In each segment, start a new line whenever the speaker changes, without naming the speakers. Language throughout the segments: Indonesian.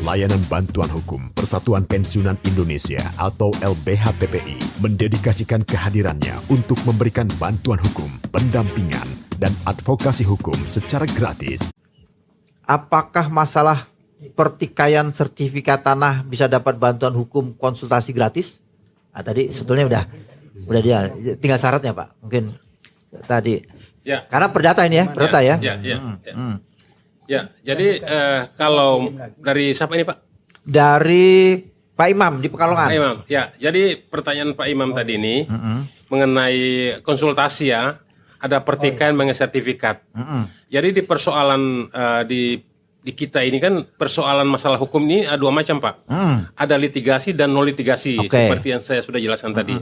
Layanan Bantuan Hukum Persatuan Pensiunan Indonesia atau LBH-PPI mendedikasikan kehadirannya untuk memberikan bantuan hukum, pendampingan, dan advokasi hukum secara gratis.
Apakah masalah pertikaian sertifikat tanah bisa dapat bantuan hukum konsultasi gratis? Nah, tadi sebetulnya udah dia, tinggal syaratnya Pak. Mungkin tadi. Ya. Karena perdata ini ya, perdata ya.
Ya, jadi kalau dari siapa ini Pak?
Dari Pak Imam di Pekalongan.
Pak Imam, ya. Jadi pertanyaan Pak Imam tadi ini mengenai konsultasi ya, ada pertikaian mengenai sertifikat. Jadi di persoalan di kita ini kan persoalan masalah hukum ini ada dua macam Pak. Ada litigasi dan non litigasi seperti yang saya sudah jelaskan tadi.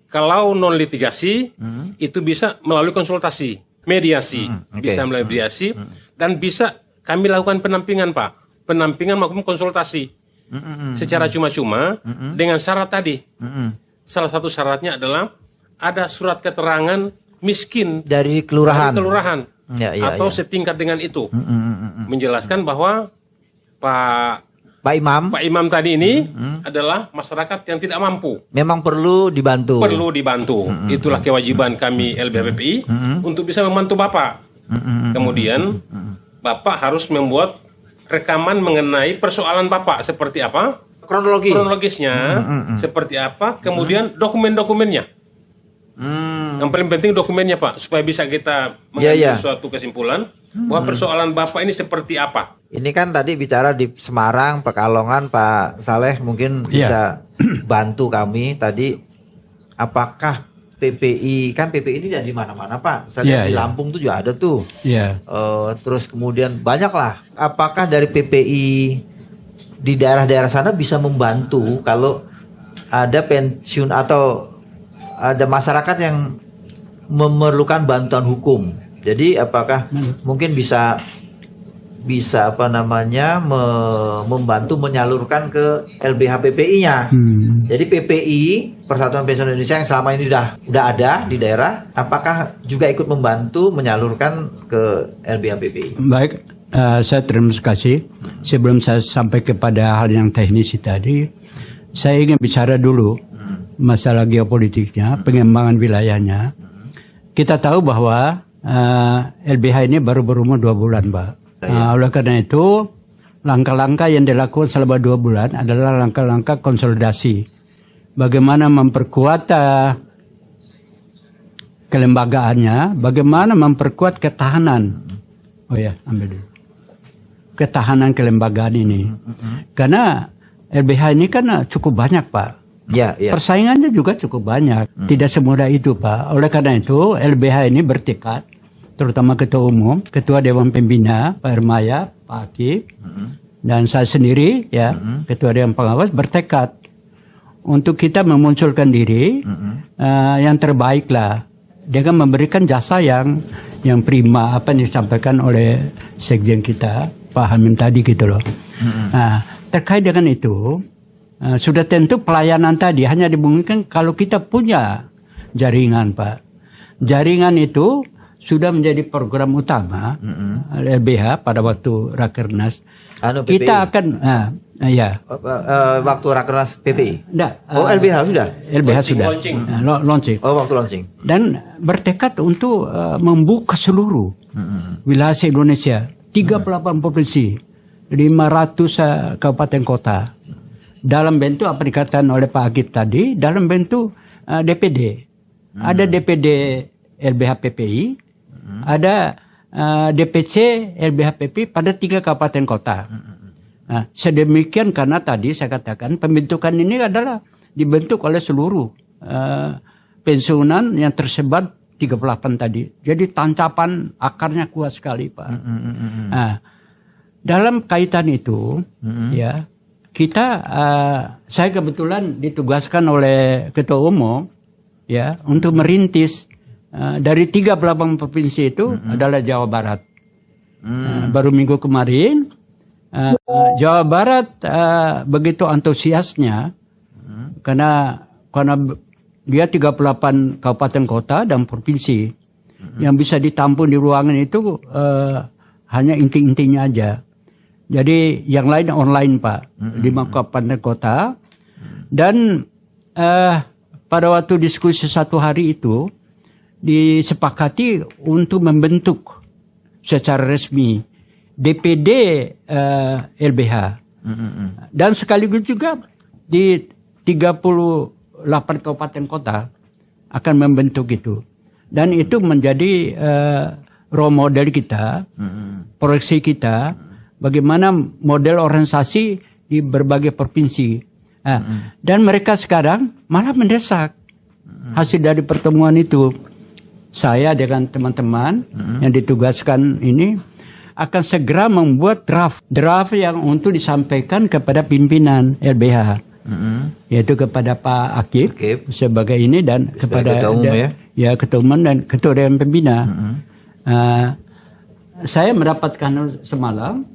Kalau non litigasi itu bisa melalui konsultasi, mediasi, bisa melalui mediasi dan bisa kami lakukan penampingan Pak, penampingan maupun konsultasi secara cuma-cuma dengan syarat tadi. Salah satu syaratnya adalah ada surat keterangan miskin
dari kelurahan,
atau setingkat dengan itu, menjelaskan bahwa Pak Imam tadi ini adalah masyarakat yang tidak mampu.
Memang perlu dibantu.
Itulah kewajiban kami LBH-PPI untuk bisa membantu Bapak. Kemudian Bapak harus membuat rekaman mengenai persoalan Bapak seperti apa, kronologisnya seperti apa, kemudian dokumen-dokumennya. Yang paling penting dokumennya Pak, supaya bisa kita mengambil suatu kesimpulan bahwa persoalan Bapak ini seperti apa.
Ini kan tadi bicara di Semarang, Pekalongan, Pak Saleh mungkin bisa bantu kami tadi. Apakah PPI, kan PPI ini di mana-mana Pak. Saya di Lampung tuh juga ada tuh. Terus kemudian banyak lah. Apakah dari PPI di daerah-daerah sana bisa membantu kalau ada pensiun atau ada masyarakat yang memerlukan bantuan hukum? Jadi apakah mungkin bisa membantu menyalurkan ke LBH PPI-nya. Jadi PPI Persatuan Pensiunan Indonesia yang selama ini udah ada di daerah, apakah juga ikut membantu menyalurkan ke LBH PPI?
Baik, saya terima kasih. Sebelum saya sampai kepada hal yang teknis tadi, saya ingin bicara dulu masalah geopolitiknya, pengembangan wilayahnya. Kita tahu bahwa LBH ini baru berumur 2 bulan, Pak. Oleh karena itu, langkah-langkah yang dilakukan selama 2 bulan adalah langkah-langkah konsolidasi. Bagaimana memperkuat kelembagaannya, bagaimana memperkuat ketahanan. Ambil dulu. Ketahanan kelembagaan ini. Karena LBH ini kan cukup banyak, Pak. Persaingannya juga cukup banyak. Tidak semudah itu, Pak. Oleh karena itu, LBH ini bertekad, terutama Ketua Umum, Ketua Dewan Pembina, Pak Hermaya, Pak Akif, dan saya sendiri, Ketua Dewan Pengawas, bertekad untuk kita memunculkan diri yang terbaik lah, dengan memberikan jasa yang prima, apa yang disampaikan oleh Sekjen kita, Pak Hamim tadi gitu loh. Nah, terkait dengan itu, sudah tentu pelayanan tadi hanya dimungkinkan kalau kita punya jaringan, Pak. Jaringan itu sudah menjadi program utama LBH pada waktu Rakernas. Kita akan
waktu Rakernas PPI. LBH sudah.
LBH sudah. Launching.
Waktu launching.
Dan bertekad untuk membuka seluruh wilayah Indonesia, 38 provinsi, 500 kabupaten kota. Dalam bentuk apa dikatakan oleh Pak Agip tadi, dalam bentuk DPD. Ada DPD LBH PPI, ada DPC LBH PPI pada 3 kabupaten kota. Nah, sedemikian karena tadi saya katakan pembentukan ini adalah dibentuk oleh seluruh pensiunan yang tersebar 38 tadi. Jadi tancapan akarnya kuat sekali, Pak. Nah, dalam kaitan itu, kita, saya kebetulan ditugaskan oleh Ketua Umum, untuk merintis dari 38 provinsi itu adalah Jawa Barat. Baru minggu kemarin, Jawa Barat begitu antusiasnya karena dia 38 kabupaten kota dan provinsi yang bisa ditampung di ruangan itu hanya inti-intinya aja. Jadi yang lain online Pak, 5 kabupaten kota. Dan pada waktu diskusi 1 hari itu disepakati untuk membentuk secara resmi DPD LBH. Dan sekaligus juga di 38 kabupaten kota akan membentuk itu. Dan itu menjadi role model kita, proyeksi kita, bagaimana model organisasi di berbagai provinsi. Dan mereka sekarang malah mendesak hasil dari pertemuan itu. Saya dengan teman-teman yang ditugaskan ini akan segera membuat draft yang untuk disampaikan kepada pimpinan LBH, yaitu kepada Pak Akib sebagai ini dan kepada ketua umum dan ketua dewan pembina. Saya mendapatkan semalam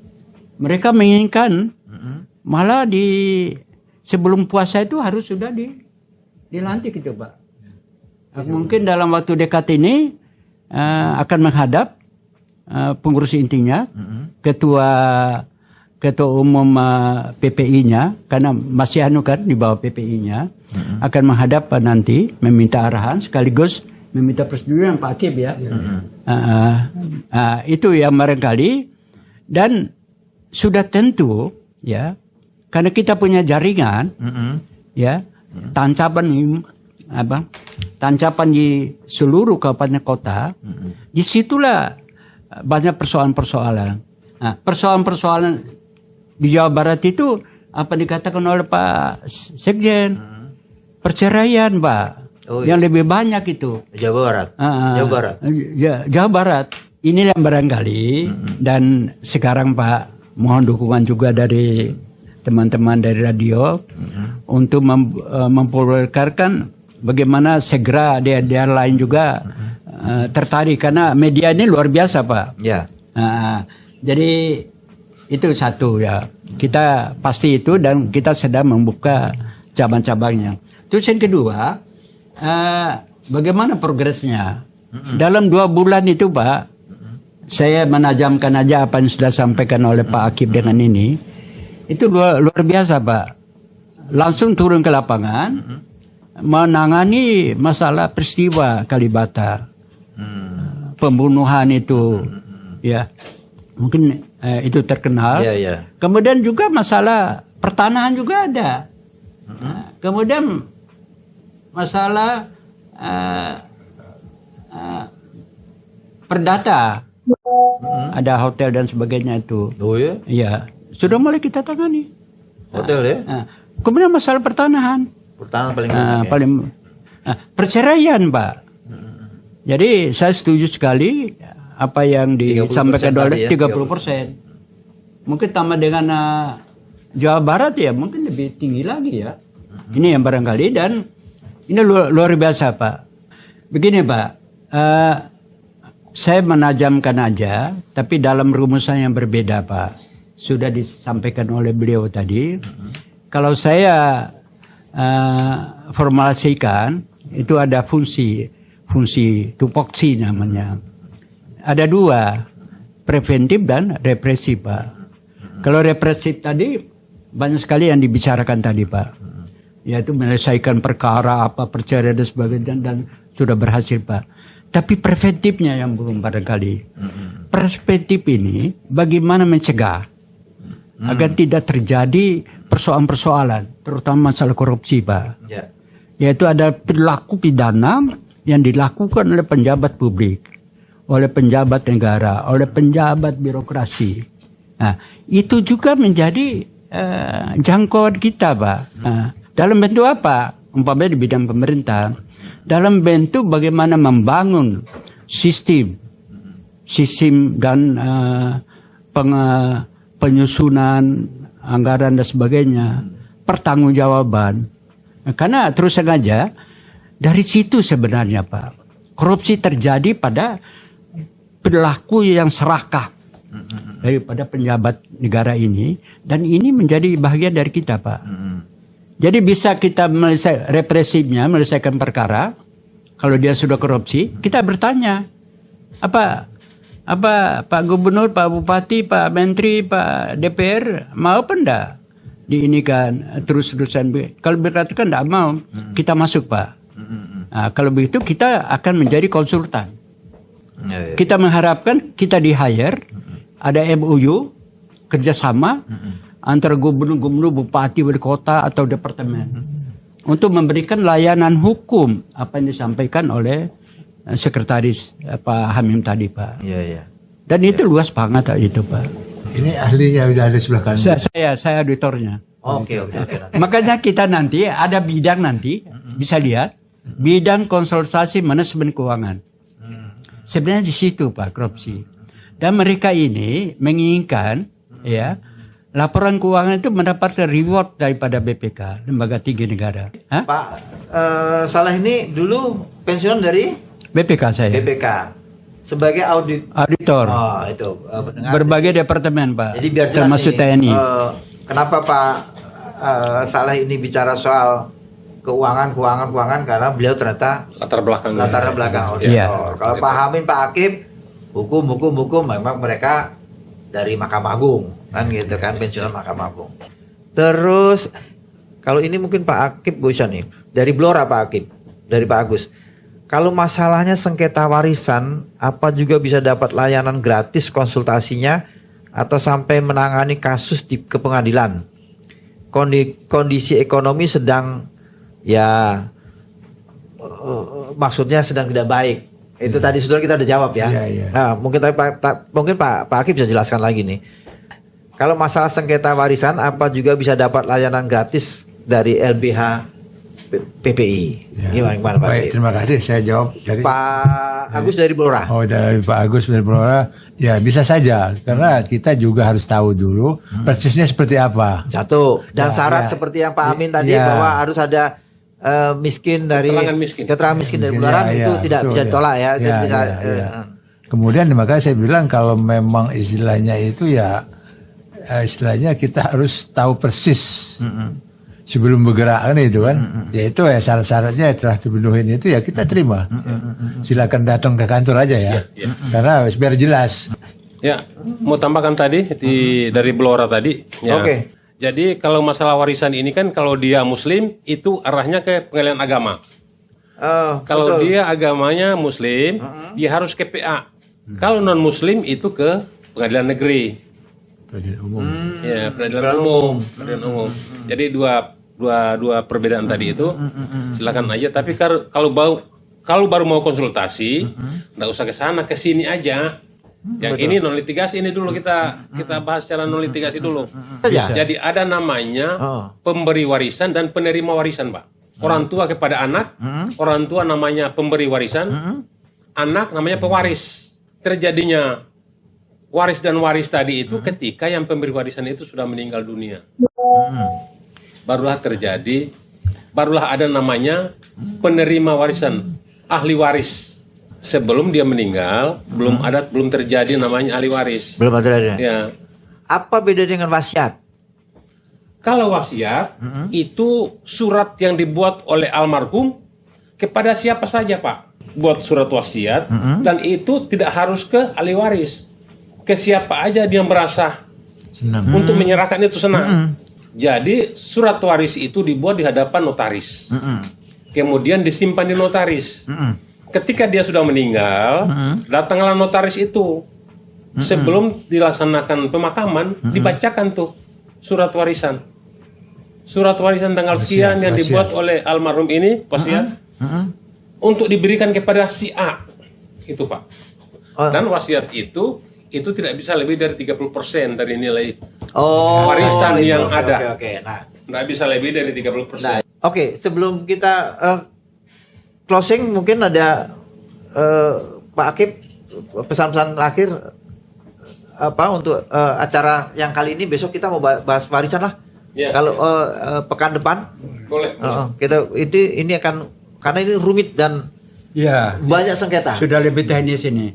mereka menginginkan malah sebelum puasa itu harus sudah dilantik itu Pak. Mungkin dalam waktu dekat ini akan menghadap pengurus intinya, ketua umum PPI-nya, karena masih kan di bawah PPI-nya, akan menghadap nanti meminta arahan sekaligus meminta persetujuan Pak Akib ya. Itu yang barangkali, dan sudah tentu ya, karena kita punya jaringan ya, tancapan di seluruh kabupaten kota, disitulah banyak persoalan-persoalan. Nah, persoalan-persoalan di Jawa Barat itu apa dikatakan oleh Pak Sekjen, perceraian Pak, yang lebih banyak itu.
Jawa Barat.
Jawa Barat. Inilah yang barangkali, dan sekarang Pak mohon dukungan juga dari teman-teman dari radio untuk mempopulerkan bagaimana segera daerah lain juga tertarik, karena media ini luar biasa Pak.
Ya.
Jadi itu satu ya, kita pasti itu, dan kita sedang membuka cabang-cabangnya. Terus yang kedua, bagaimana progresnya? Dalam 2 bulan itu Pak, saya menajamkan aja apa yang sudah sampaikan oleh Pak Akib dengan ini. Itu luar biasa Pak. Langsung turun ke lapangan, menangani masalah peristiwa Kalibata, pembunuhan itu, ya mungkin itu terkenal. Kemudian juga masalah pertanahan juga ada. Kemudian masalah perdata, ada hotel dan sebagainya itu.
Oh ya?
Iya, sudah mulai kita tangani.
Hotel ya?
Kemudian masalah pertanahan.
Pertanahan paling
perceraian Pak. Jadi saya setuju sekali apa yang disampaikan oleh 30%. Mungkin tambah dengan Jawa Barat ya mungkin lebih tinggi lagi ya. Ini yang barangkali, dan ini luar biasa Pak. Begini Pak, saya menajamkan aja, tapi dalam rumusan yang berbeda Pak. Sudah disampaikan oleh beliau tadi. Kalau saya formulasikan, itu ada fungsi tupoksi namanya. Ada 2, preventif dan represif Pak. Kalau represif tadi banyak sekali yang dibicarakan tadi Pak, yaitu menyelesaikan perkara perceraian dan sebagainya, dan sudah berhasil Pak. Tapi preventifnya yang belum barangkali. Preventif ini bagaimana mencegah agar tidak terjadi persoalan-persoalan, terutama masalah korupsi Pak. Yaitu ada perilaku pidana yang dilakukan oleh penjabat publik, oleh penjabat negara, oleh penjabat birokrasi. Nah, itu juga menjadi jangkauan kita Pak. Nah, dalam bentuk apa? Umpamanya di bidang pemerintah, dalam bentuk bagaimana membangun sistem dan penyusunan anggaran dan sebagainya, pertanggungjawaban. Karena terus sengaja dari situ sebenarnya Pak, korupsi terjadi pada perilaku yang serakah daripada penjabat negara ini, dan ini menjadi bagian dari kita Pak. Jadi bisa kita menyelesaikan perkara. Kalau dia sudah korupsi, kita bertanya apa Apa Pak Gubernur, Pak Bupati, Pak Menteri, Pak DPR mau apa enggak diinikan terus-terusan? Kalau berarti kan enggak mau, kita masuk Pak. Nah, kalau begitu kita akan menjadi konsultan. Kita mengharapkan kita di hire, ada MOU kerjasama antara gubernur, bupati, wali kota atau departemen untuk memberikan layanan hukum apa yang disampaikan oleh sekretaris Pak Hamim tadi Pak.
Iya.
Dan itu luas banget itu Pak.
Ini ahlinya udah ada sebelah kanan.
Saya auditornya.
Oke.
Makanya kita nanti ada bidang nanti bisa lihat bidang konsultasi manajemen keuangan. Sebenarnya di situ Pak korupsi. Dan mereka ini menginginkan ya laporan keuangan itu mendapatkan reward daripada BPK, lembaga tinggi negara. Hah?
Pak Saleh ini dulu pensiunan dari
BPK saya.
BPK sebagai
Auditor.
Oh, itu pendengar.
Berbagai departemen Pak.
Jadi biar jelas
termasuk
nih,
TNI.
Kenapa Pak Saleh ini bicara soal keuangan karena beliau ternyata latar belakang auditor.
Iya.
Kalau Pak Hamim, Pak Akib hukum memang mereka dari Mahkamah Agung kan gitu kan, pensiunan Mahkamah Agung. Terus kalau ini mungkin Pak Akib bisa nih dari Blora Pak Akib, dari Pak Agus. Kalau masalahnya sengketa warisan, apa juga bisa dapat layanan gratis konsultasinya atau sampai menangani kasus ke pengadilan? Kondisi ekonomi sedang ya maksudnya sedang tidak baik. Itu tadi sudah kita udah jawab ya. Nah, mungkin Pak Akib bisa jelaskan lagi nih. Kalau masalah sengketa warisan, apa juga bisa dapat layanan gratis dari LBH PPI? Gimana Pak?
Baik, terima kasih. Saya jawab dari
Pak Agus dari Blora.
Oh, dari Pak Agus dari Blora. Ya, bisa saja. Karena kita juga harus tahu dulu persisnya seperti apa.
Satu. Dan syarat seperti yang Pak Amin tadi bahwa harus ada miskin dari keterangan miskin dari pengeluaran itu tidak bisa ditolak ya.
Kemudian makanya saya bilang kalau memang istilahnya itu ya istilahnya kita harus tahu persis sebelum bergerak kan itu kan. Ya itu ya syarat-syaratnya telah dipenuhi itu ya kita terima. Silakan datang ke kantor aja ya. Karena biar jelas.
Ya, mau tambahkan tadi dari Blora tadi. Ya.
Oke.
Jadi kalau masalah warisan ini kan kalau dia Muslim itu arahnya ke pengadilan agama. Kalau dia agamanya Muslim, dia harus ke PA. Kalau non Muslim itu ke pengadilan negeri.
Peradilan umum.
Ya, peradilan umum. Jadi dua perbedaan tadi itu silakan aja. Tapi kalau baru mau konsultasi, nggak usah ke sana, ke sini aja. Yang ini non litigasi ini dulu kita bahas secara non litigasi dulu. Jadi ada namanya pemberi warisan dan penerima warisan, Pak. Orang tua kepada anak, orang tua namanya pemberi warisan, anak namanya pewaris. Terjadinya waris dan waris tadi itu ketika yang pemberi warisan itu sudah meninggal dunia. Barulah ada namanya penerima warisan, ahli waris. Sebelum dia meninggal, belum terjadi namanya ahli waris.
Belum ada.
Ya.
Apa beda dengan wasiat?
Kalau wasiat itu surat yang dibuat oleh almarhum kepada siapa saja, Pak. Buat surat wasiat dan itu tidak harus ke ahli waris. Ke siapa aja dia merasa senang untuk menyerahkan itu senang. Jadi surat waris itu dibuat di hadapan notaris. Kemudian disimpan di notaris. Ketika dia sudah meninggal, datanglah notaris itu. Sebelum dilaksanakan pemakaman, dibacakan tuh surat warisan. Surat warisan tanggal sekian yang dibuat oleh almarhum ini, wasiat, untuk diberikan kepada si A. Itu, Pak. Dan wasiat itu tidak bisa lebih dari 30% dari nilai warisan yang ada.
Nah,
nggak bisa lebih dari 30%.
Oke, sebelum kita closing mungkin ada Pak Akib pesan-pesan terakhir untuk acara yang kali ini. Besok kita mau bahas warisan lah. Ya. Kalau pekan depan
boleh.
Kita ini akan karena ini rumit dan banyak sengketa.
Sudah lebih teknis ini.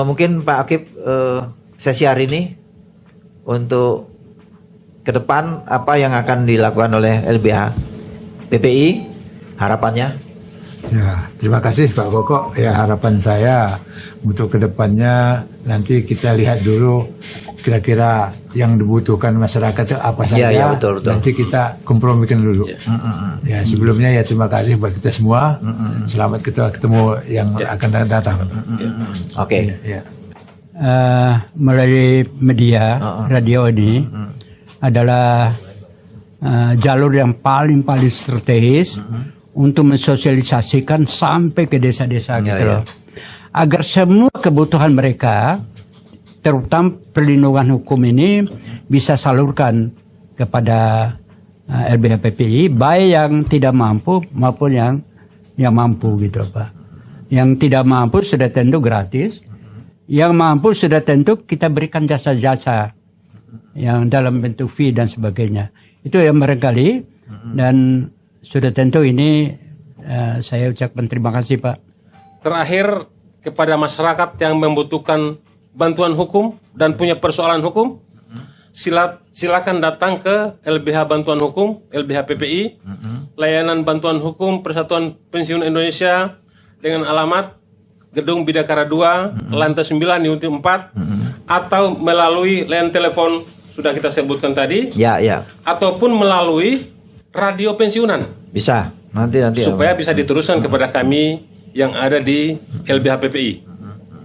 Mungkin Pak Akib sesi hari ini untuk ke depan apa yang akan dilakukan oleh LBH PPI harapannya?
Ya, terima kasih Pak Koko. Ya, harapan saya untuk kedepannya nanti kita lihat dulu kira-kira yang dibutuhkan masyarakat itu apa saja.
Ya, betul.
Nanti kita kompromikan dulu. Ya, sebelumnya ya terima kasih buat kita semua. Selamat kita ketemu yang akan datang.
Oke.
Ya.
Melalui media radio ini adalah jalur yang paling strategis untuk mensosialisasikan sampai ke desa-desa gitu loh. Agar semua kebutuhan mereka, terutama perlindungan hukum ini bisa salurkan kepada LBH PPI, baik yang tidak mampu maupun yang mampu gitu Pak. Yang tidak mampu sudah tentu gratis, yang mampu sudah tentu kita berikan jasa-jasa yang dalam bentuk fee dan sebagainya. Itu yang barangkali dan sudah tentu ini saya ucapkan terima kasih Pak.
Terakhir, kepada masyarakat yang membutuhkan bantuan hukum dan punya persoalan hukum, silakan datang ke LBH Bantuan Hukum, LBH PPI, layanan bantuan hukum Persatuan Pensiun Indonesia dengan alamat Gedung Bidakara 2, lantai 9, unit 4, atau melalui line telepon sudah kita sebutkan tadi, ataupun melalui radio pensiunan.
Bisa, nanti
supaya bisa diteruskan kepada kami yang ada di LBH PPI.